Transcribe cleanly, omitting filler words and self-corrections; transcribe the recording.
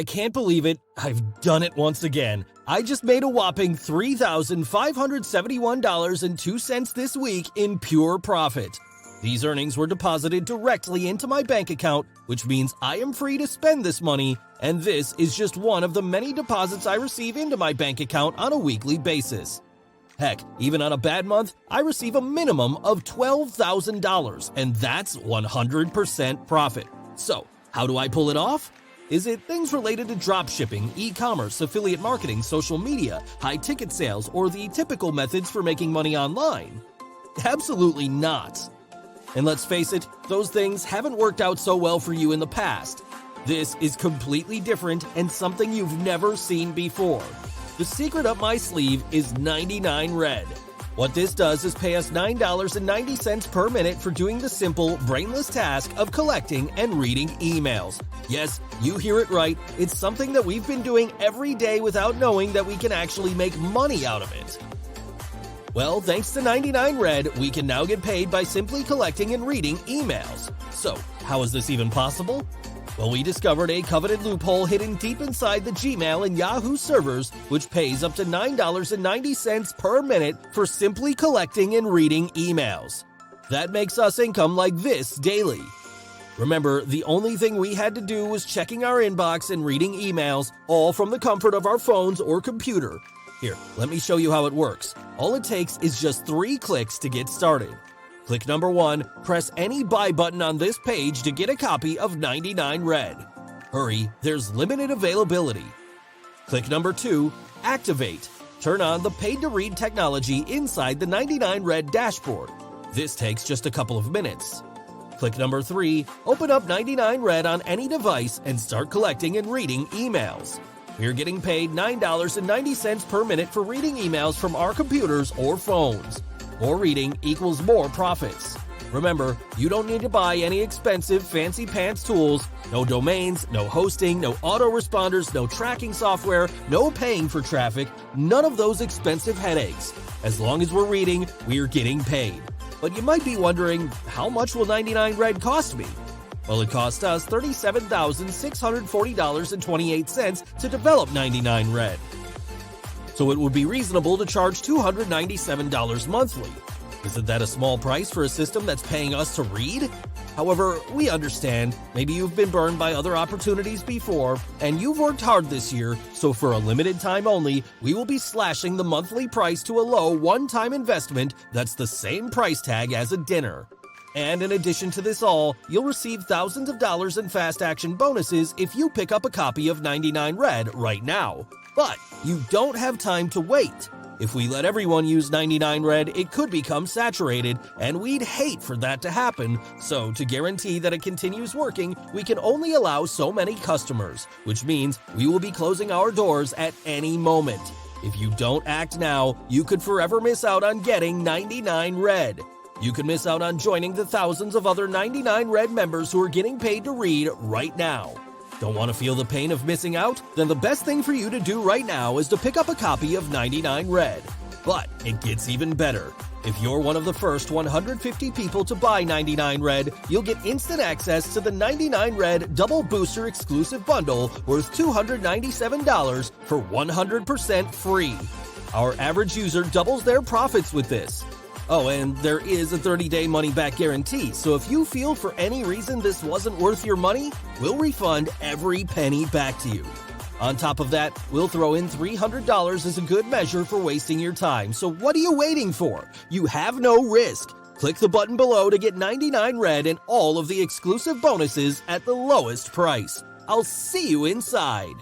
I can't believe it. I've done it once again. I just made a whopping $3,571.02 this week in pure profit. These earnings were deposited directly into my bank account, which means I am free to spend this money, and this is just one of the many deposits I receive into my bank account on a weekly basis. Heck, even on a bad month, I receive a minimum of $12,000, and that's 100% profit. So, how do I pull it off? Is it things related to dropshipping, e-commerce, affiliate marketing, social media, high-ticket sales, or the typical methods for making money online? Absolutely not. And let's face it, those things haven't worked out so well for you in the past. This is completely different and something you've never seen before. The secret up my sleeve is 99 Red. What this does is pay us $9.90 per minute for doing the simple, brainless task of collecting and reading emails. Yes, you hear it right, it's something that we've been doing every day without knowing that we can actually make money out of it. Well, thanks to 99 Red, we can now get paid by simply collecting and reading emails. So, how is this even possible? Well, we discovered a coveted loophole hidden deep inside the Gmail and Yahoo servers, which pays up to $9.90 per minute for simply collecting and reading emails. That makes us income like this daily. Remember, the only thing we had to do was checking our inbox and reading emails, all from the comfort of our phones or computer. Here, let me show you how it works. All it takes is just 3 clicks to get started. Click number 1, press any buy button on this page to get a copy of 99 Red. Hurry, there's limited availability. Click number 2, activate. Turn on the paid-to-read technology inside the 99 Red dashboard. This takes just a couple of minutes. Click number 3, open up 99 Red on any device and start collecting and reading emails. We're getting paid $9.90 per minute for reading emails from our computers or phones. More reading equals more profits. Remember, you don't need to buy any expensive fancy pants tools, no domains, no hosting, no autoresponders, no tracking software, no paying for traffic, none of those expensive headaches. As long as we're reading, we're getting paid. But you might be wondering, how much will 99 Red cost me? Well, it cost us $37,640.28 to develop 99 Red. So it would be reasonable to charge $297 monthly. Isn't that a small price for a system that's paying us to read? However, we understand, maybe you've been burned by other opportunities before, and you've worked hard this year, so for a limited time only, we will be slashing the monthly price to a low one-time investment that's the same price tag as a dinner. And in addition to this all, you'll receive thousands of dollars in fast action bonuses if you pick up a copy of 99 Red right now. But you don't have time to wait. If we let everyone use 99 Red, it could become saturated, and we'd hate for that to happen. So to guarantee that it continues working, we can only allow so many customers, which means we will be closing our doors at any moment. If you don't act now, you could forever miss out on getting 99 Red. You can miss out on joining the thousands of other 99 Red members who are getting paid to read right now. Don't want to feel the pain of missing out? Then the best thing for you to do right now is to pick up a copy of 99 Red. But it gets even better. If you're one of the first 150 people to buy 99 Red, you'll get instant access to the 99 Red Double Booster exclusive bundle worth $297 for 100% free. Our average user doubles their profits with this. Oh, and there is a 30-day money-back guarantee, so if you feel for any reason this wasn't worth your money, we'll refund every penny back to you. On top of that, we'll throw in $300 as a good measure for wasting your time, so what are you waiting for? You have no risk. Click the button below to get 99 Red and all of the exclusive bonuses at the lowest price. I'll see you inside.